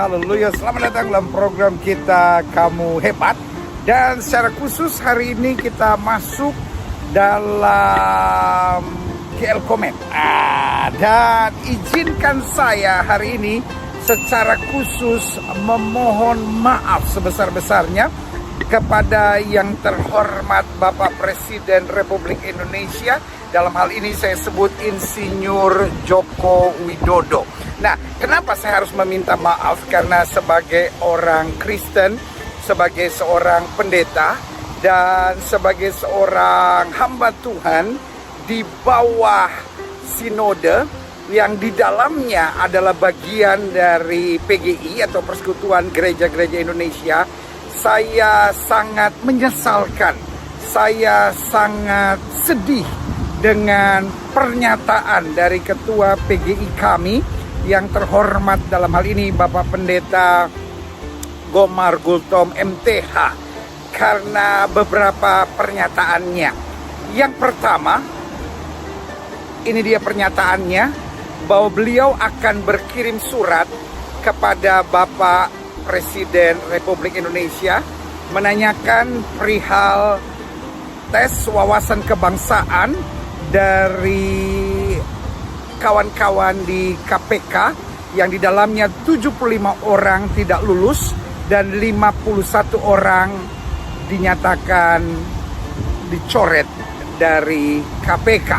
Haleluya, selamat datang dalam program kita Kamu Hebat. Dan secara khusus hari ini kita masuk dalam GL Comment. Dan izinkan saya hari ini secara khusus memohon maaf sebesar-besarnya kepada yang terhormat Bapak Presiden Republik Indonesia. Dalam hal ini saya sebut Insinyur Joko Widodo. Nah, kenapa saya harus meminta maaf? Karena sebagai orang Kristen, sebagai seorang pendeta, dan sebagai seorang hamba Tuhan di bawah sinode yang di dalamnya adalah bagian dari PGI atau Persekutuan Gereja-Gereja Indonesia, saya sangat menyesalkan, saya sangat sedih dengan pernyataan dari Ketua PGI kami yang terhormat dalam hal ini Bapak Pendeta Gomar Gultom MTH, karena beberapa pernyataannya. Yang pertama, ini dia pernyataannya, bahwa beliau akan berkirim surat kepada Bapak Presiden Republik Indonesia menanyakan perihal tes wawasan kebangsaan dari kawan-kawan di KPK yang di dalamnya 75 orang tidak lulus dan 51 orang dinyatakan dicoret dari KPK.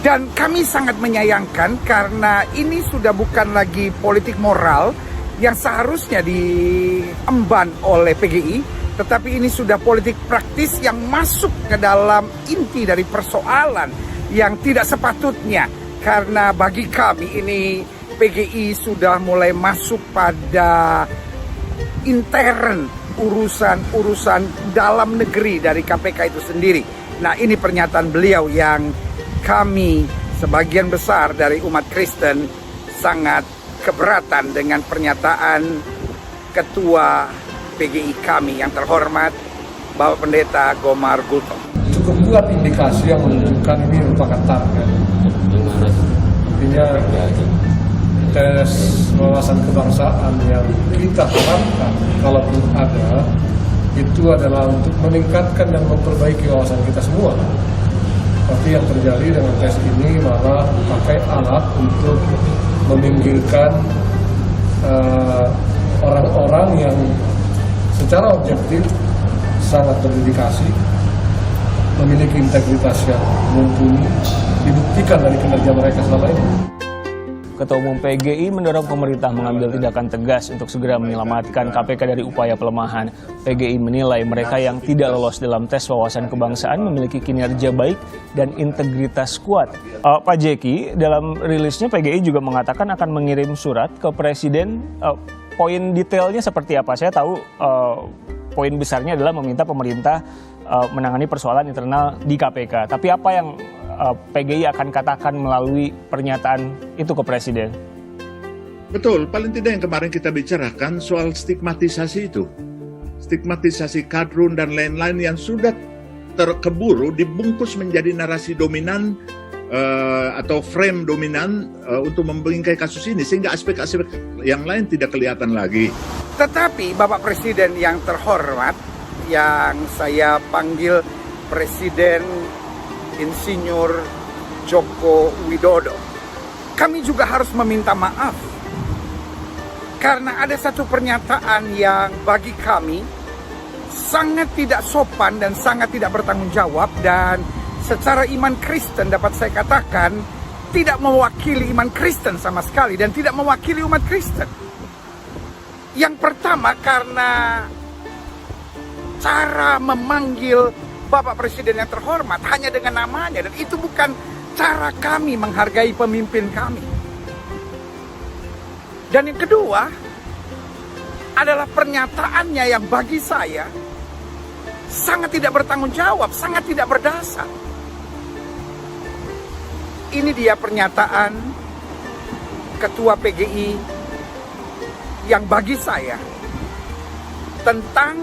Dan kami sangat menyayangkan karena ini sudah bukan lagi politik moral yang seharusnya diemban oleh PGI, tetapi ini sudah politik praktis yang masuk ke dalam inti dari persoalan yang tidak sepatutnya. Karena bagi kami ini PGI sudah mulai masuk pada intern urusan dalam negeri dari KPK itu sendiri. Nah, ini pernyataan beliau yang kami sebagian besar dari umat Kristen sangat keberatan dengan pernyataan Ketua PGI kami yang terhormat Bapak Pendeta Gomar Gultom. Cukup buat indikasi yang menunjukkan ini merupakan target. Artinya tes wawasan kebangsaan yang kita harapkan kalaupun ada, itu adalah untuk meningkatkan dan memperbaiki wawasan kita semua. Tapi yang terjadi dengan tes ini malah pakai alat untuk meminggirkan orang-orang yang secara objektif sangat berdedikasi, memiliki integritas yang mumpuni, dibuktikan dari kinerja mereka selama ini. Ketua Umum PGI mendorong pemerintah mengambil tindakan tegas untuk segera menyelamatkan KPK dari upaya pelemahan. PGI menilai mereka yang tidak lolos dalam tes wawasan kebangsaan memiliki kinerja baik dan integritas kuat. Pak Jeki, dalam rilisnya PGI juga mengatakan akan mengirim surat ke Presiden. Poin detailnya seperti apa? Saya tahu poin besarnya adalah meminta pemerintah menangani persoalan internal di KPK. Tapi apa yang PGI akan katakan melalui pernyataan itu ke Presiden? Betul, paling tidak yang kemarin kita bicarakan soal stigmatisasi itu. Stigmatisasi kadrun dan lain-lain yang sudah terkeburu dibungkus menjadi narasi dominan atau frame dominan untuk membingkai kasus ini, sehingga aspek-aspek yang lain tidak kelihatan lagi. Tetapi Bapak Presiden yang terhormat, yang saya panggil Presiden Insinyur Joko Widodo, kami juga harus meminta maaf karena ada satu pernyataan yang bagi kami sangat tidak sopan dan sangat tidak bertanggung jawab, dan secara iman Kristen dapat saya katakan tidak mewakili iman Kristen sama sekali dan tidak mewakili umat Kristen. Yang pertama, karena cara memanggil Bapak Presiden yang terhormat hanya dengan namanya, dan itu bukan cara kami menghargai pemimpin kami. Dan yang kedua adalah pernyataannya yang bagi saya sangat tidak bertanggung jawab, sangat tidak berdasar. Ini dia pernyataan Ketua PGI yang bagi saya tentang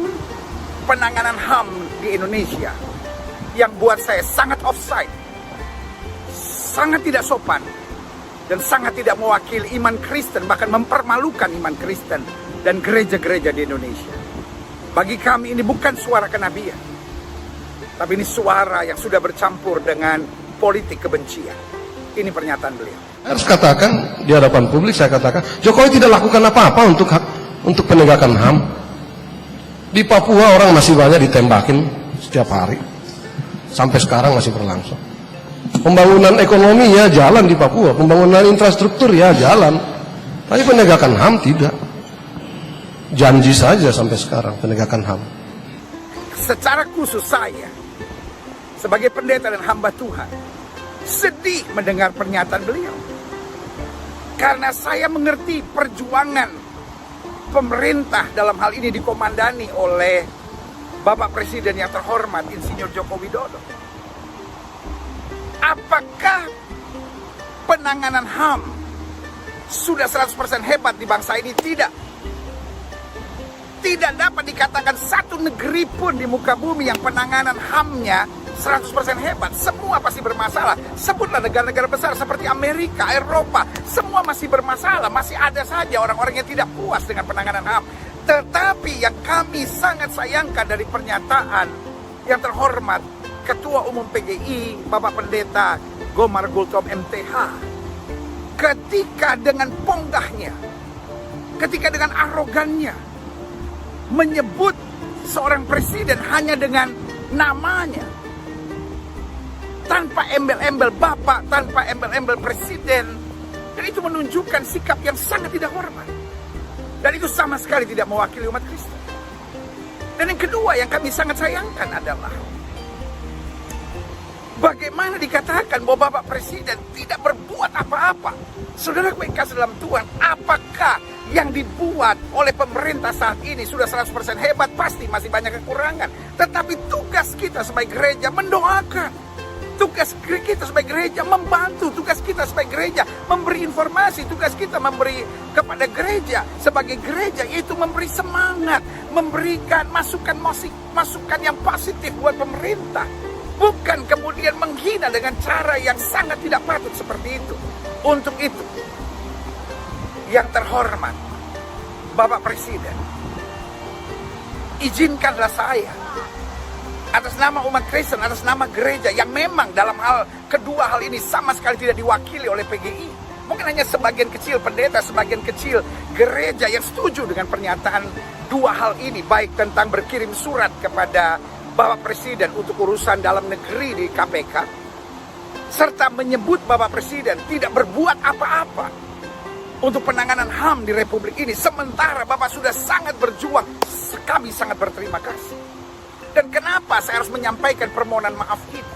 penanganan HAM di Indonesia yang buat saya sangat offside, sangat tidak sopan, dan sangat tidak mewakili iman Kristen, bahkan mempermalukan iman Kristen dan gereja-gereja di Indonesia. Bagi kami ini bukan suara kenabian, tapi ini suara yang sudah bercampur dengan politik kebencian. Ini pernyataan beliau. Harus katakan di hadapan publik, saya katakan Jokowi tidak lakukan apa-apa untuk penegakan HAM. Di Papua orang masih banyak ditembakin setiap hari, sampai sekarang masih berlangsung. Pembangunan ekonomi ya jalan di Papua, pembangunan infrastruktur ya jalan, tapi penegakan HAM tidak. Janji saja sampai sekarang penegakan HAM. Secara khusus saya, sebagai pendeta dan hamba Tuhan, sedih mendengar pernyataan beliau. Karena saya mengerti perjuangan pemerintah dalam hal ini dikomandani oleh Bapak Presiden yang terhormat Insinyur Joko Widodo. Apakah penanganan HAM sudah 100% hebat di bangsa ini? Tidak. Tidak dapat dikatakan satu negeri pun di muka bumi yang penanganan HAM-nya 100% hebat. Semua pasti bermasalah. Sebutlah negara-negara besar seperti Amerika, Eropa, semua masih bermasalah. Masih ada saja orang-orang yang tidak puas dengan penanganan HAM. Tetapi yang kami sangat sayangkan dari pernyataan yang terhormat Ketua Umum PGI, Bapak Pendeta Gomar Gultom MTH, ketika dengan ponggahnya, ketika dengan arogannya, menyebut seorang presiden hanya dengan namanya, tanpa embel-embel bapak, tanpa embel-embel presiden, dan itu menunjukkan sikap yang sangat tidak hormat, dan itu sama sekali tidak mewakili umat Kristen. Dan yang kedua yang kami sangat sayangkan adalah bagaimana dikatakan bahwa Bapak Presiden tidak berbuat apa-apa. Saudara yang kasih dalam Tuhan, apakah yang dibuat oleh pemerintah saat ini sudah 100% hebat? Pasti masih banyak kekurangan. Tetapi tugas kita sebagai gereja mendoakan. Tugas kita sebagai gereja membantu. Tugas kita sebagai gereja memberi informasi. Tugas kita memberi kepada gereja sebagai gereja, yaitu memberi semangat, memberikan masukan yang positif buat pemerintah. Bukan kemudian menghina dengan cara yang sangat tidak patut seperti itu. Untuk itu, yang terhormat Bapak Presiden, izinkanlah saya atas nama umat Kristen, atas nama gereja yang memang dalam kedua hal ini sama sekali tidak diwakili oleh PGI. Mungkin hanya sebagian kecil pendeta, sebagian kecil gereja yang setuju dengan pernyataan dua hal ini, baik tentang berkirim surat kepada Bapak Presiden untuk urusan dalam negeri di KPK, serta menyebut Bapak Presiden tidak berbuat apa-apa untuk penanganan HAM di Republik ini, sementara Bapak sudah sangat berjuang. Kami sangat berterima kasih. Dan kenapa saya harus menyampaikan permohonan maaf ini?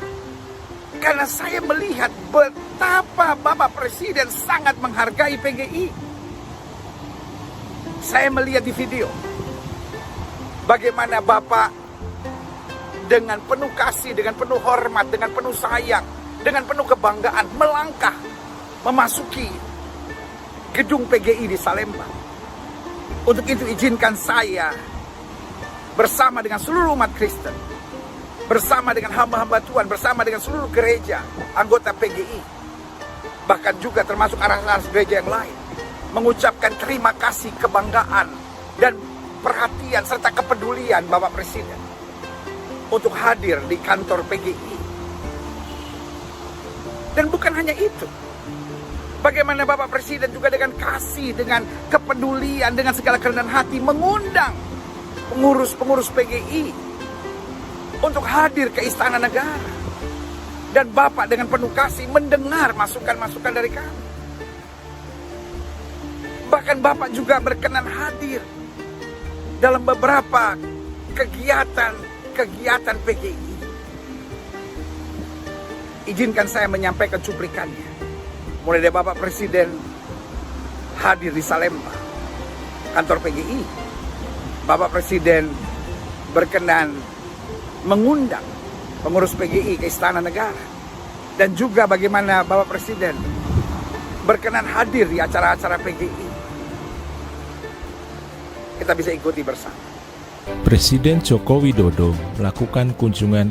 Karena saya melihat betapa Bapak Presiden sangat menghargai PGI. Saya melihat di video bagaimana Bapak dengan penuh kasih, dengan penuh hormat, dengan penuh sayang, dengan penuh kebanggaan melangkah memasuki gedung PGI di Salemba. Untuk itu izinkan saya bersama dengan seluruh umat Kristen, bersama dengan hamba-hamba Tuhan, bersama dengan seluruh gereja, anggota PGI, bahkan juga termasuk aras-aras gereja yang lain, mengucapkan terima kasih, kebanggaan, dan perhatian serta kepedulian Bapak Presiden untuk hadir di kantor PGI. Dan bukan hanya itu, bagaimana Bapak Presiden juga dengan kasih, dengan kepedulian, dengan segala kerendahan hati mengundang pengurus-pengurus PGI untuk hadir ke Istana Negara. Dan Bapak dengan penuh kasih mendengar masukan-masukan dari kami. Bahkan Bapak juga berkenan hadir dalam beberapa kegiatan PGI. Izinkan saya menyampaikan cuplikannya. Mulai dari Bapak Presiden hadir di Salemba, kantor PGI. Bapak Presiden berkenan mengundang pengurus PGI ke Istana Negara. Dan juga bagaimana Bapak Presiden berkenan hadir di acara-acara PGI. Kita bisa ikuti bersama. Presiden Joko Widodo melakukan kunjungan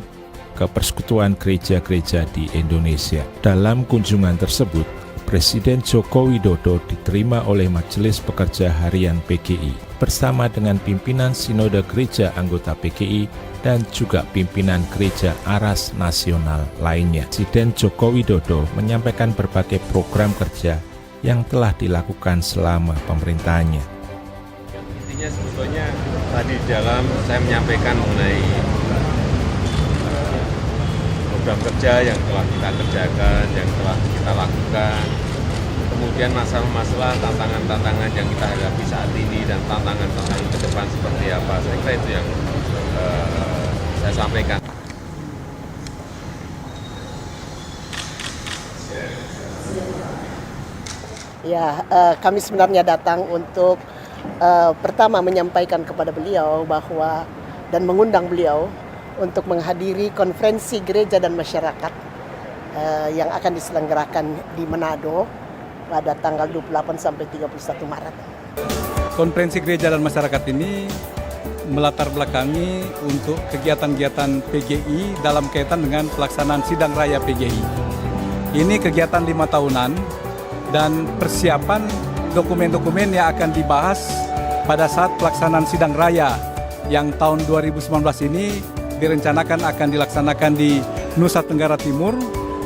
ke persekutuan gereja-gereja di Indonesia. Dalam kunjungan tersebut, Presiden Joko Widodo diterima oleh Majelis Pekerja Harian PGI bersama dengan pimpinan Sinode Gereja anggota PGI dan juga pimpinan Gereja Aras Nasional lainnya. Presiden Joko Widodo menyampaikan berbagai program kerja yang telah dilakukan selama pemerintahannya. Intinya sebetulnya tadi di dalam saya menyampaikan mengenai program kerja yang telah kita kerjakan, yang telah kita lakukan, kemudian masalah-masalah, tantangan-tantangan yang kita hadapi saat ini dan tantangan-tantangan ke depan seperti apa. Saya kira itu yang saya sampaikan. Ya, kami sebenarnya datang untuk pertama menyampaikan kepada beliau bahwa dan mengundang beliau untuk menghadiri konferensi gereja dan masyarakat yang akan diselenggarakan di Manado pada tanggal 28 sampai 31 Maret. Konferensi gereja dan masyarakat ini melatar belakangi untuk kegiatan-kegiatan PGI dalam kaitan dengan pelaksanaan sidang raya PGI. Ini kegiatan 5 tahunan dan persiapan dokumen-dokumen yang akan dibahas pada saat pelaksanaan sidang raya yang tahun 2019 ini direncanakan akan dilaksanakan di Nusa Tenggara Timur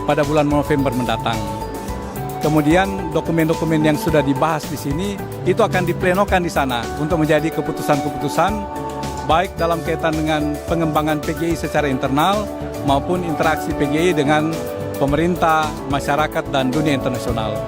pada bulan November mendatang. Kemudian dokumen-dokumen yang sudah dibahas di sini itu akan diplenokan di sana untuk menjadi keputusan-keputusan baik dalam kaitan dengan pengembangan PGI secara internal maupun interaksi PGI dengan pemerintah, masyarakat, dan dunia internasional.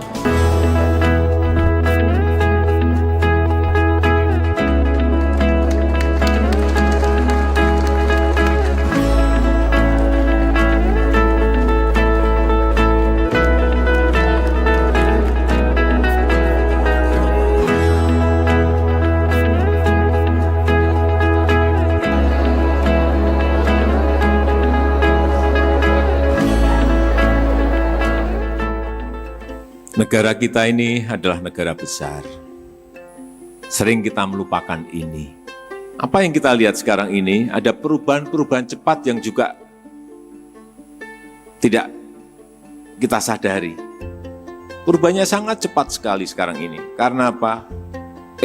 Negara kita ini adalah negara besar. Sering kita melupakan ini. Apa yang kita lihat sekarang ini, ada perubahan-perubahan cepat yang juga tidak kita sadari. Perubahannya sangat cepat sekali sekarang ini. Karena apa?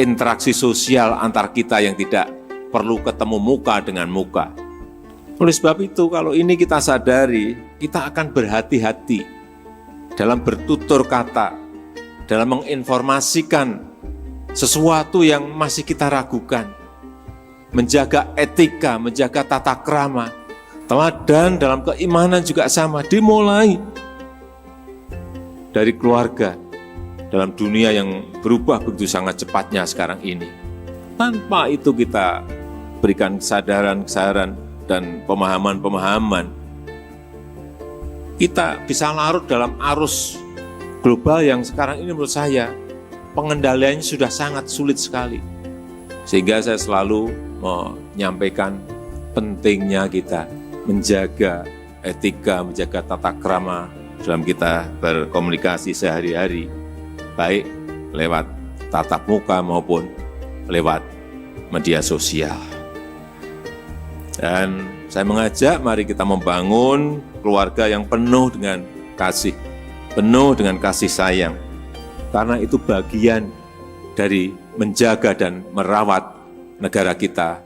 Interaksi sosial antar kita yang tidak perlu ketemu muka dengan muka. Oleh sebab itu, kalau ini kita sadari, kita akan berhati-hati dalam bertutur kata, dalam menginformasikan sesuatu yang masih kita ragukan, menjaga etika, menjaga tata krama, teladan dalam keimanan juga sama, dimulai dari keluarga dalam dunia yang berubah begitu sangat cepatnya sekarang ini. Tanpa itu kita berikan kesadaran dan pemahaman-pemahaman, kita bisa larut dalam arus global yang sekarang ini menurut saya pengendaliannya sudah sangat sulit sekali. Sehingga saya selalu menyampaikan pentingnya kita menjaga etika, menjaga tata krama dalam kita berkomunikasi sehari-hari, baik lewat tatap muka maupun lewat media sosial. Dan saya mengajak mari kita membangun keluarga yang penuh dengan kasih sayang. Karena itu bagian dari menjaga dan merawat negara kita,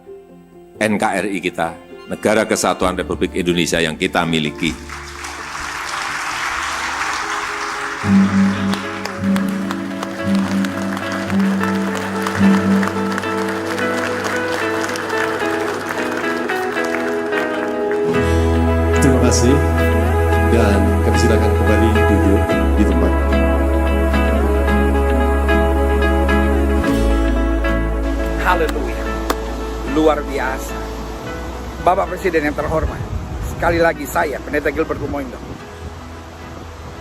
NKRI kita, Negara Kesatuan Republik Indonesia yang kita miliki. Terima kasih, dan kami silakan kembali duduk di tempat. Haleluya, luar biasa. Bapak Presiden yang terhormat, sekali lagi saya, Pendeta Gilbert Gumoindo,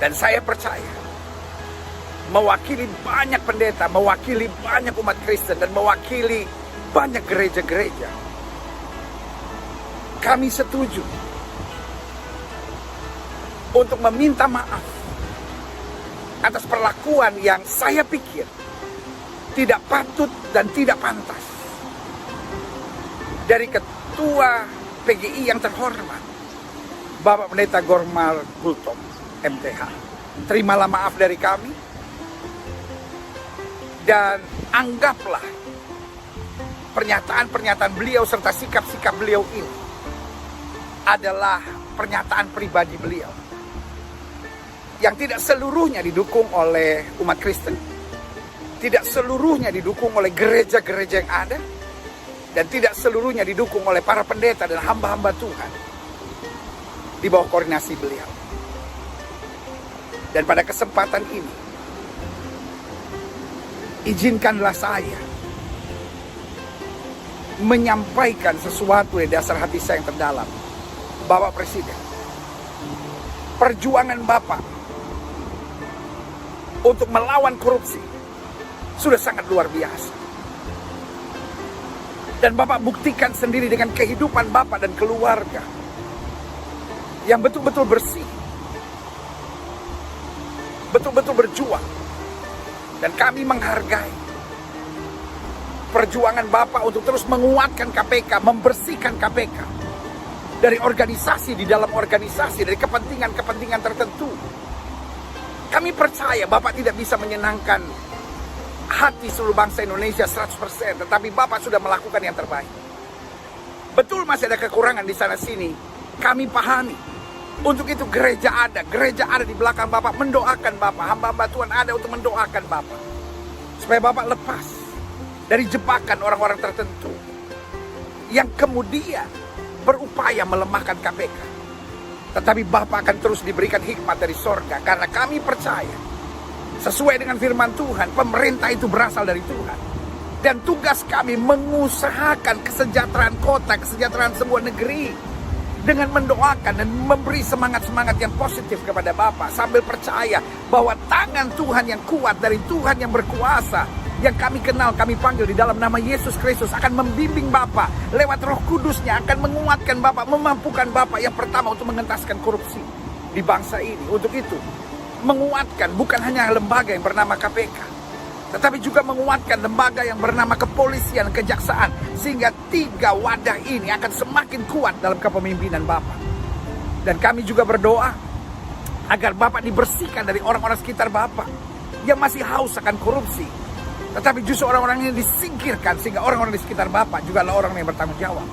dan saya percaya, mewakili banyak pendeta, mewakili banyak umat Kristen, dan mewakili banyak gereja-gereja, kami setuju untuk meminta maaf atas perlakuan yang saya pikir tidak patut dan tidak pantas dari Ketua PGI yang terhormat, Bapak Pendeta Gormal Gultom, MTH. terimalah maaf dari kami, dan anggaplah pernyataan-pernyataan beliau serta sikap-sikap beliau ini adalah pernyataan pribadi beliau yang tidak seluruhnya didukung oleh umat Kristen, tidak seluruhnya didukung oleh gereja-gereja yang ada, dan tidak seluruhnya didukung oleh para pendeta dan hamba-hamba Tuhan di bawah koordinasi beliau. Dan pada kesempatan ini, izinkanlah saya menyampaikan sesuatu di dasar hati saya yang terdalam. Bapak Presiden, perjuangan Bapak untuk melawan korupsi sudah sangat luar biasa. Dan Bapak buktikan sendiri dengan kehidupan Bapak dan keluarga yang betul-betul bersih, betul-betul berjuang. Dan kami menghargai perjuangan Bapak untuk terus menguatkan KPK, membersihkan KPK dari organisasi di dalam organisasi, dari kepentingan-kepentingan tertentu. Kami percaya Bapak tidak bisa menyenangkan hati seluruh bangsa Indonesia 100%, tetapi Bapak sudah melakukan yang terbaik. Betul masih ada kekurangan di sana-sini, kami pahami. Untuk itu gereja ada di belakang Bapak, mendoakan Bapak. Hamba-hamba Tuhan ada untuk mendoakan Bapak, supaya Bapak lepas dari jebakan orang-orang tertentu yang kemudian berupaya melemahkan KPK. Tetapi Bapak akan terus diberikan hikmat dari sorga, karena kami percaya sesuai dengan firman Tuhan, pemerintah itu berasal dari Tuhan. Dan tugas kami mengusahakan kesejahteraan kota, kesejahteraan sebuah negeri, dengan mendoakan dan memberi semangat-semangat yang positif kepada Bapak, sambil percaya bahwa tangan Tuhan yang kuat dari Tuhan yang berkuasa, yang kami kenal, kami panggil di dalam nama Yesus Kristus, akan membimbing Bapak lewat Roh Kudusnya, akan menguatkan Bapak, memampukan Bapak yang pertama untuk mengentaskan korupsi di bangsa ini. Untuk itu, menguatkan bukan hanya lembaga yang bernama KPK, tetapi juga menguatkan lembaga yang bernama kepolisian, kejaksaan, sehingga 3 wadah ini akan semakin kuat dalam kepemimpinan Bapak. Dan kami juga berdoa agar Bapak dibersihkan dari orang-orang sekitar Bapak yang masih haus akan korupsi, tetapi justru orang-orang ini disingkirkan, sehingga orang-orang di sekitar Bapak juga adalah orang yang bertanggung jawab.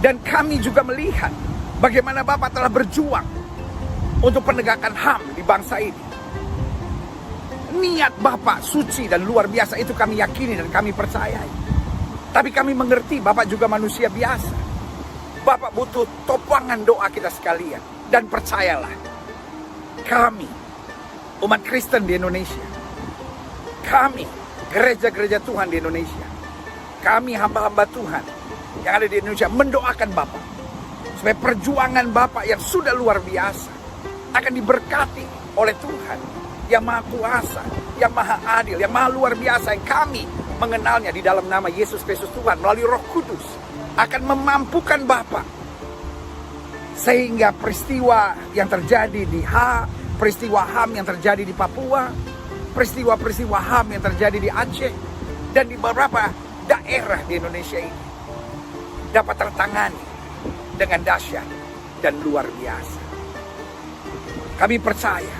Dan kami juga melihat bagaimana Bapak telah berjuang untuk penegakan HAM di bangsa ini. Niat Bapak suci dan luar biasa, itu kami yakini dan kami percayai. Tapi kami mengerti Bapak juga manusia biasa. Bapak butuh topangan doa kita sekalian. Dan percayalah, kami umat Kristen di Indonesia, kami gereja-gereja Tuhan di Indonesia, kami hamba-hamba Tuhan yang ada di Indonesia mendoakan Bapak supaya perjuangan Bapak yang sudah luar biasa akan diberkati oleh Tuhan yang Maha Kuasa, yang Maha Adil, yang Maha Luar Biasa, yang kami mengenalnya di dalam nama Yesus Kristus Tuhan melalui Roh Kudus, akan memampukan Bapak sehingga peristiwa yang terjadi di peristiwa HAM yang terjadi di Papua, peristiwa-peristiwa HAM yang terjadi di Aceh dan di beberapa daerah di Indonesia ini dapat tertangani dengan dahsyat dan luar biasa. Kami percaya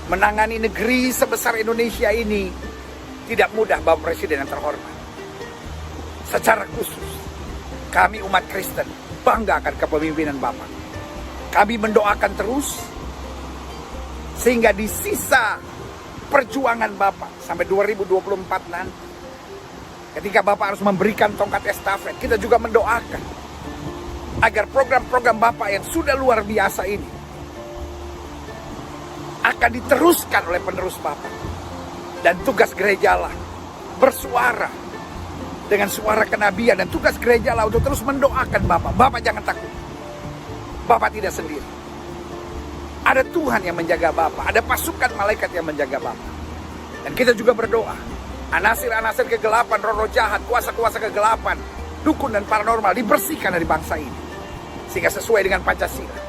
menangani negeri sebesar Indonesia ini tidak mudah, Bapak Presiden yang terhormat. Secara khusus, kami umat Kristen bangga akan kepemimpinan Bapak. Kami mendoakan terus sehingga di sisa perjuangan Bapak sampai 2024 nanti, ketika Bapak harus memberikan tongkat estafet, kita juga mendoakan agar program-program Bapak yang sudah luar biasa ini akan diteruskan oleh penerus Bapak. Dan tugas gerejalah bersuara dengan suara kenabian, dan tugas gerejalah untuk terus mendoakan Bapak. Bapak jangan takut, Bapak tidak sendiri. Ada Tuhan yang menjaga Bapak, ada pasukan malaikat yang menjaga Bapak. Dan kita juga berdoa, anasir-anasir kegelapan, roh-roh jahat, kuasa-kuasa kegelapan, dukun dan paranormal dibersihkan dari bangsa ini, sehingga sesuai dengan Pancasila,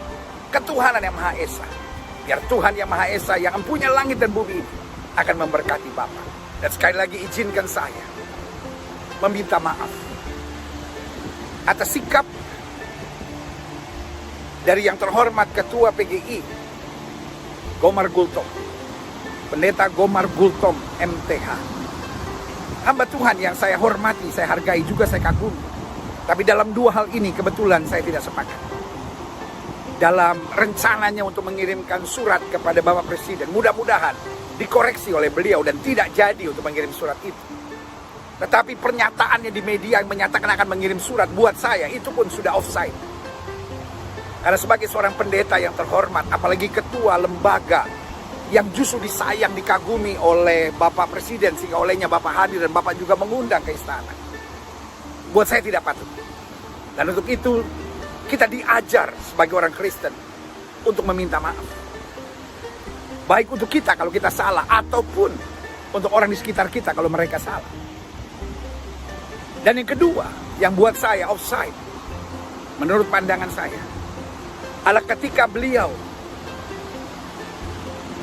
ketuhanan yang Maha Esa. Biar Tuhan yang Maha Esa yang mempunyai langit dan bumi ini akan memberkati Bapak. Dan sekali lagi izinkan saya meminta maaf atas sikap dari yang terhormat Ketua PGI Gomar Gultom, Pendeta Gomar Gultom MTH. Hamba Tuhan yang saya hormati, saya hargai, juga saya kagumi. Tapi dalam dua hal ini kebetulan saya tidak sepakat. Dalam rencananya untuk mengirimkan surat kepada Bapak Presiden, mudah-mudahan dikoreksi oleh beliau dan tidak jadi untuk mengirim surat itu. Tetapi pernyataannya di media yang menyatakan akan mengirim surat, buat saya itu pun sudah offside. Karena sebagai seorang pendeta yang terhormat, apalagi ketua lembaga yang justru disayang, dikagumi oleh Bapak Presiden, sehingga olehnya Bapak hadir dan Bapak juga mengundang ke istana, buat saya tidak patut. Dan untuk itu kita diajar sebagai orang Kristen untuk meminta maaf. Baik untuk kita kalau kita salah, ataupun untuk orang di sekitar kita kalau mereka salah. Dan yang kedua, yang buat saya offside, menurut pandangan saya, adalah ketika beliau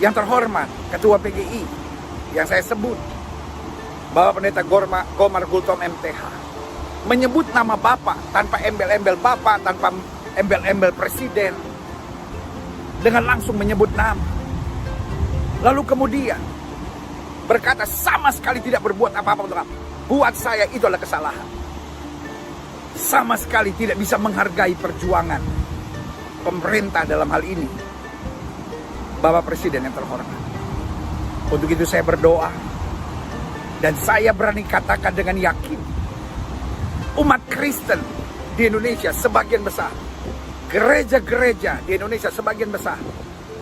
yang terhormat, Ketua PGI, yang saya sebut, Bapak Pendeta Gomar Gultom MTH, menyebut nama Bapak tanpa embel-embel Bapak, tanpa embel-embel Presiden, dengan langsung menyebut nama. Lalu kemudian berkata sama sekali tidak berbuat apa-apa untuk apa. Buat saya itu adalah kesalahan. Sama sekali tidak bisa menghargai perjuangan pemerintah dalam hal ini, Bapak Presiden yang terhormat. Untuk itu saya berdoa, dan saya berani katakan dengan yakin, umat Kristen di Indonesia sebagian besar, gereja-gereja di Indonesia sebagian besar,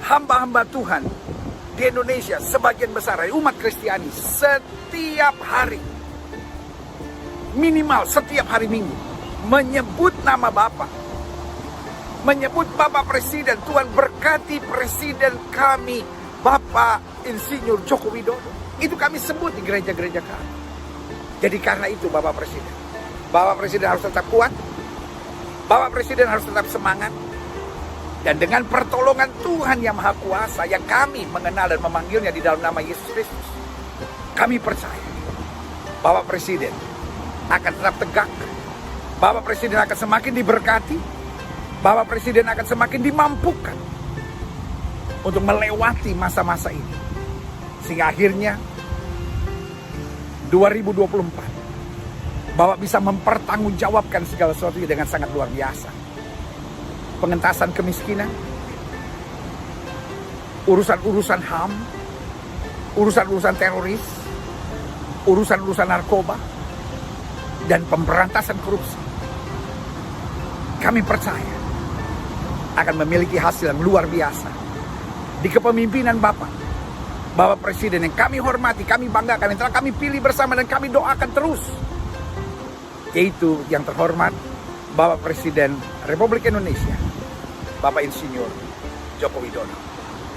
hamba-hamba Tuhan di Indonesia sebagian besar, umat Kristiani setiap hari, minimal setiap hari Minggu, menyebut nama Bapak, menyebut Bapak Presiden. Tuhan berkati Presiden kami, Bapak Insinyur Joko Widodo. Itu kami sebut di gereja-gereja kami. Jadi karena itu Bapak Presiden harus tetap kuat, Bapak Presiden harus tetap semangat. Dan dengan pertolongan Tuhan yang Maha Kuasa, yang kami mengenal dan memanggilnya di dalam nama Yesus Kristus, kami percaya Bapak Presiden akan tetap tegak, Bapak Presiden akan semakin diberkati, Bapak Presiden akan semakin dimampukan untuk melewati masa-masa ini. Sehingga akhirnya 2024 Bapak bisa mempertanggungjawabkan segala sesuatu dengan sangat luar biasa. Pengentasan kemiskinan, urusan-urusan HAM, urusan-urusan teroris, urusan-urusan narkoba, dan pemberantasan korupsi. Kami percaya akan memiliki hasil yang luar biasa di kepemimpinan Bapak Presiden yang kami hormati, kami banggakan, yang telah kami pilih bersama dan kami doakan terus, yaitu yang terhormat Bapak Presiden Republik Indonesia, Bapak Insinyur Joko Widodo.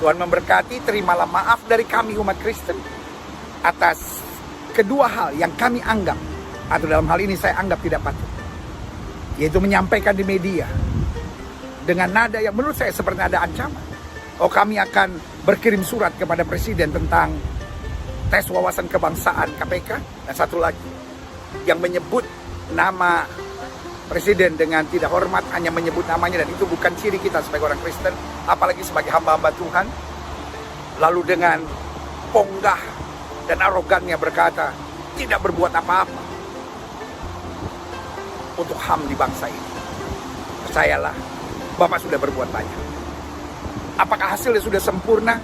Tuhan memberkati. Terimalah maaf dari kami umat Kristen atas kedua hal yang kami anggap, atau dalam hal ini saya anggap tidak patut, yaitu menyampaikan di media dengan nada yang menurut saya seperti nada ancaman. Oh, kami akan berkirim surat kepada Presiden tentang tes wawasan kebangsaan KPK. Dan satu lagi, yang menyebut nama Presiden dengan tidak hormat, hanya menyebut namanya, dan itu bukan ciri kita sebagai orang Kristen, apalagi sebagai hamba-hamba Tuhan. Lalu dengan ponggah dan arogannya berkata tidak berbuat apa-apa untuk HAM di bangsa ini. Percayalah, Bapak sudah berbuat banyak. Apakah hasilnya sudah sempurna?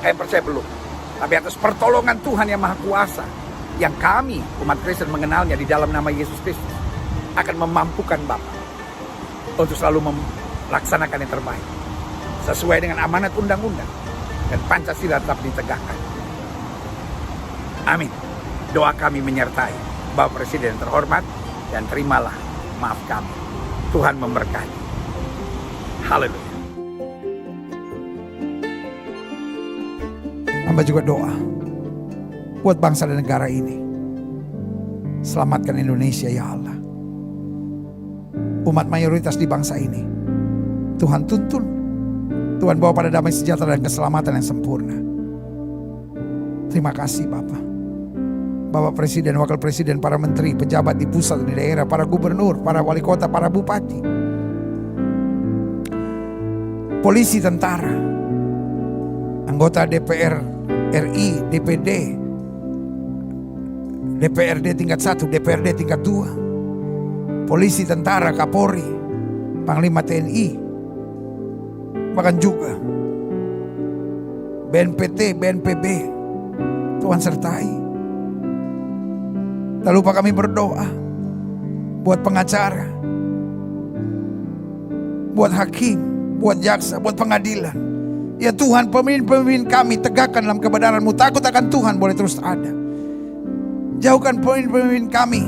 Saya percaya belum. Tapi atas pertolongan Tuhan yang Maha Kuasa, yang kami umat Kristen mengenalnya di dalam nama Yesus Kristus, akan memampukan Bapak untuk selalu melaksanakan yang terbaik sesuai dengan amanat undang-undang dan Pancasila tetap ditegakkan. Amin. Doa kami menyertai Bapak Presiden terhormat, dan terimalah maaf kami. Tuhan memberkati. Haleluya. Hamba juga doa buat bangsa dan negara ini. Selamatkan Indonesia ya Allah. Umat mayoritas di bangsa ini Tuhan tuntun, Tuhan bawa pada damai sejahtera dan keselamatan yang sempurna. Terima kasih Bapak Presiden, Wakil Presiden, para menteri, pejabat di pusat dan di daerah, para gubernur, para wali kota, para bupati, polisi, tentara, anggota DPR RI, DPD, DPRD tingkat 1, DPRD tingkat 2, polisi, tentara, Kapolri, Panglima TNI, bahkan juga BNPT, BNPB, Tuhan sertai. Tak lupa kami berdoa buat pengacara, buat hakim, buat jaksa, buat pengadilan. Ya Tuhan, pemimpin-pemimpin kami tegakkan dalam kebenaran-Mu, takut akan Tuhan boleh terus ada. Jauhkan pemimpin-pemimpin kami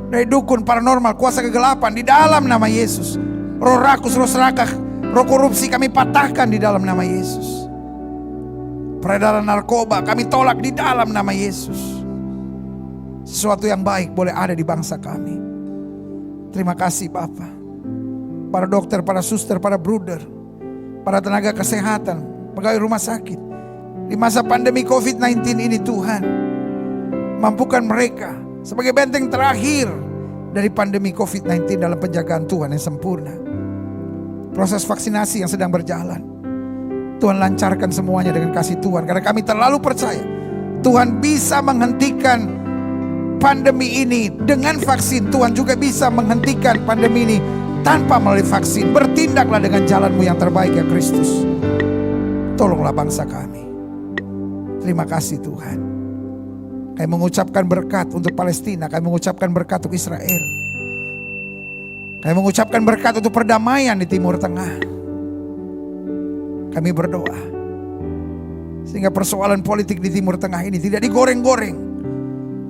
dari dukun, paranormal, kuasa kegelapan di dalam nama Yesus. Roh rakus, roh serakah, roh korupsi kami patahkan di dalam nama Yesus. Peredaran narkoba kami tolak di dalam nama Yesus. Sesuatu yang baik boleh ada di bangsa kami. Terima kasih Bapa. Para dokter, para suster, para bruder, para tenaga kesehatan, pegawai rumah sakit. Di masa pandemi COVID-19 ini Tuhan, mampukan mereka sebagai benteng terakhir dari pandemi COVID-19 dalam penjagaan Tuhan yang sempurna. Proses vaksinasi yang sedang berjalan, Tuhan lancarkan semuanya dengan kasih Tuhan. Karena kami terlalu percaya Tuhan bisa menghentikan pandemi ini dengan vaksin. Tuhan juga bisa menghentikan pandemi ini tanpa melalui vaksin. Bertindaklah dengan jalan-Mu yang terbaik ya Kristus. Tolonglah bangsa kami. Terima kasih Tuhan. Kami mengucapkan berkat untuk Palestina. Kami mengucapkan berkat untuk Israel. Kami mengucapkan berkat untuk perdamaian di Timur Tengah. Kami berdoa sehingga persoalan politik di Timur Tengah ini tidak digoreng-goreng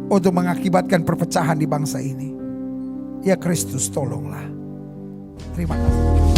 untuk mengakibatkan perpecahan di bangsa ini. Ya Kristus, tolonglah. Terima kasih.